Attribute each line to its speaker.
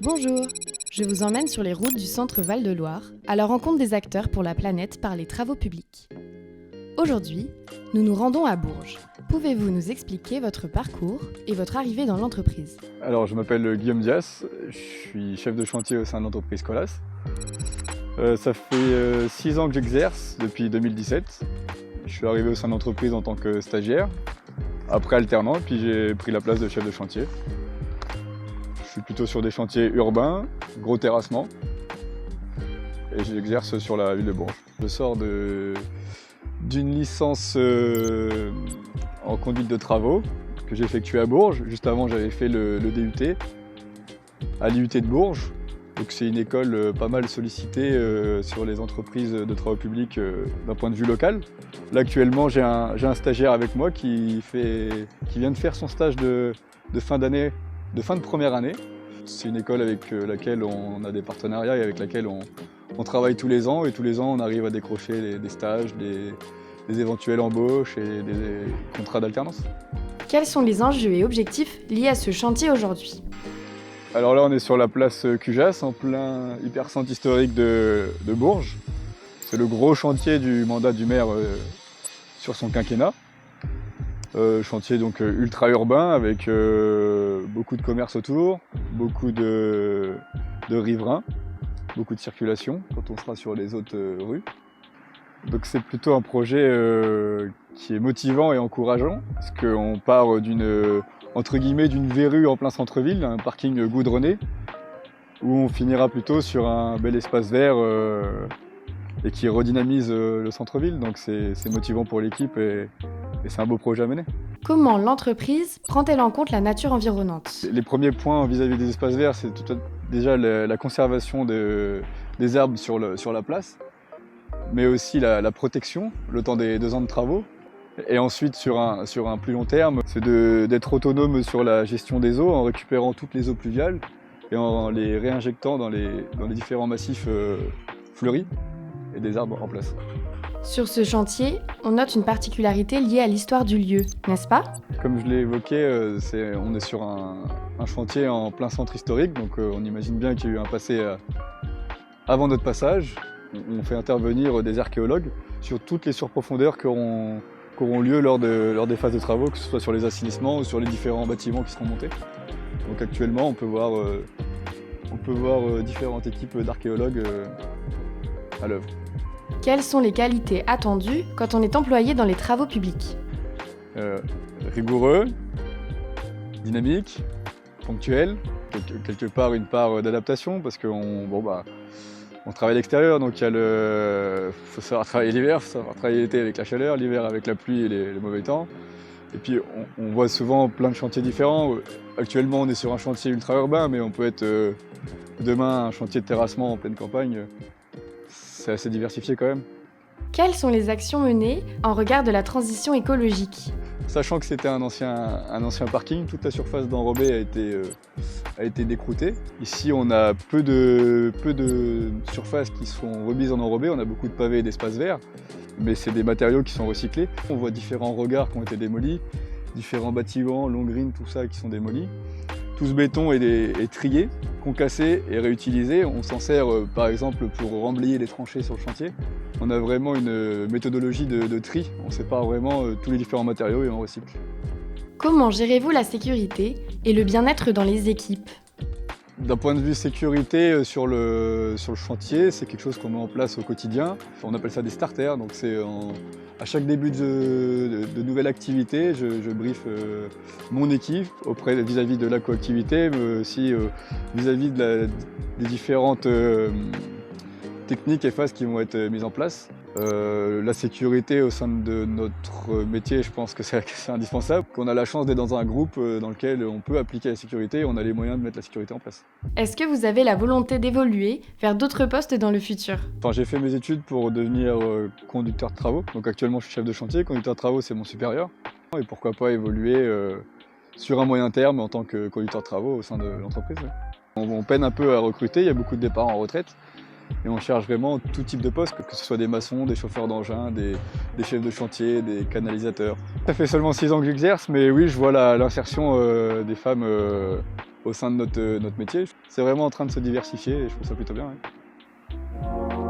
Speaker 1: Bonjour, je vous emmène sur les routes du centre Val-de-Loire à la rencontre des acteurs pour la planète par les travaux publics. Aujourd'hui, nous nous rendons à Bourges. Pouvez-vous nous expliquer votre parcours et votre arrivée dans l'entreprise ?
Speaker 2: Alors, je m'appelle Guillaume Dias, je suis chef de chantier au sein de l'entreprise Colas. Ça fait 6 ans que j'exerce, depuis 2017. Je suis arrivé au sein de l'entreprise en tant que stagiaire, après alternant, puis j'ai pris la place de chef de chantier. Je suis plutôt sur des chantiers urbains, gros terrassement, et j'exerce sur la ville de Bourges. Je sors d'une licence en conduite de travaux que j'ai effectuée à Bourges. Juste avant, j'avais fait le DUT à l'IUT de Bourges. Donc c'est une école pas mal sollicitée sur les entreprises de travaux publics d'un point de vue local. Là actuellement j'ai un stagiaire avec moi qui vient de faire son stage de fin de première année. C'est une école avec laquelle on a des partenariats et avec laquelle on travaille tous les ans, et tous les ans on arrive à décrocher des stages, des éventuelles embauches et des contrats d'alternance.
Speaker 1: Quels sont les enjeux et objectifs liés à ce chantier aujourd'hui ?
Speaker 2: Alors là, on est sur la place Cujas, en plein hypercentre historique de Bourges. C'est le gros chantier du mandat du maire sur son quinquennat. Chantier donc ultra urbain avec beaucoup de commerces autour, beaucoup de riverains, beaucoup de circulation quand on sera sur les autres rues. Donc c'est plutôt un projet qui est motivant et encourageant, parce qu'on part entre guillemets d'une verrue en plein centre-ville, un parking goudronné, où on finira plutôt sur un bel espace vert et qui redynamise le centre-ville. Donc c'est motivant pour l'équipe et c'est un beau projet à mener.
Speaker 1: Comment l'entreprise prend-elle en compte la nature environnante ?
Speaker 2: Les premiers points vis-à-vis des espaces verts, c'est déjà la conservation des arbres sur la place, mais aussi la protection, le temps des 2 ans de travaux. Et ensuite, sur un plus long terme, c'est d'être autonome sur la gestion des eaux en récupérant toutes les eaux pluviales et en les réinjectant dans les différents massifs fleuris et des arbres en place.
Speaker 1: Sur ce chantier, on note une particularité liée à l'histoire du lieu, n'est-ce pas ?
Speaker 2: Comme je l'ai évoqué, on est sur un chantier en plein centre historique, donc on imagine bien qu'il y a eu un passé avant notre passage. On fait intervenir des archéologues sur toutes les surprofondeurs qui auront lieu lors des phases de travaux, que ce soit sur les assainissements ou sur les différents bâtiments qui seront montés. Donc actuellement, on peut voir différentes équipes d'archéologues à l'œuvre.
Speaker 1: Quelles sont les qualités attendues quand on est employé dans les travaux publics ?
Speaker 2: Rigoureux, dynamique, ponctuel, quelque part une part d'adaptation, parce qu'on travaille à l'extérieur, donc faut savoir travailler l'hiver, faut savoir travailler l'été avec la chaleur, l'hiver avec la pluie et les mauvais temps. Et puis on voit souvent plein de chantiers différents. Actuellement on est sur un chantier ultra urbain, mais on peut être demain un chantier de terrassement en pleine campagne. C'est assez diversifié quand même.
Speaker 1: Quelles sont les actions menées en regard de la transition écologique ?
Speaker 2: Sachant que c'était un ancien parking, toute la surface d'enrobé a été décroutée. Ici, on a peu de surfaces qui sont remises en enrobé, on a beaucoup de pavés et d'espaces verts, mais c'est des matériaux qui sont recyclés. On voit différents regards qui ont été démolis, différents bâtiments, long green, tout ça qui sont démolis. Tout ce béton est trié, concassé et réutilisé. On s'en sert par exemple pour remblayer les tranchées sur le chantier. On a vraiment une méthodologie de tri. On sépare vraiment tous les différents matériaux et on recycle.
Speaker 1: Comment gérez-vous la sécurité et le bien-être dans les équipes ?
Speaker 2: D'un point de vue sécurité sur le chantier, c'est quelque chose qu'on met en place au quotidien. On appelle ça des starters. Donc à chaque début de nouvelle activité, je briefe mon équipe vis-à-vis de la coactivité, mais aussi vis-à-vis des différentes techniques et phases qui vont être mises en place. La sécurité au sein de notre métier, je pense que c'est indispensable. On a la chance d'être dans un groupe dans lequel on peut appliquer la sécurité et on a les moyens de mettre la sécurité en place.
Speaker 1: Est-ce que vous avez la volonté d'évoluer vers d'autres postes dans le futur ?
Speaker 2: J'ai fait mes études pour devenir conducteur de travaux. Donc actuellement, je suis chef de chantier. Conducteur de travaux, c'est mon supérieur. Et pourquoi pas évoluer sur un moyen terme en tant que conducteur de travaux au sein de l'entreprise. On peine un peu à recruter, il y a beaucoup de départs en retraite. Et on cherche vraiment tout type de postes, que ce soit des maçons, des chauffeurs d'engins, des chefs de chantier, des canalisateurs. Ça fait seulement 6 ans que j'exerce, mais oui, je vois l'insertion des femmes au sein de notre métier. C'est vraiment en train de se diversifier et je trouve ça plutôt bien. Ouais.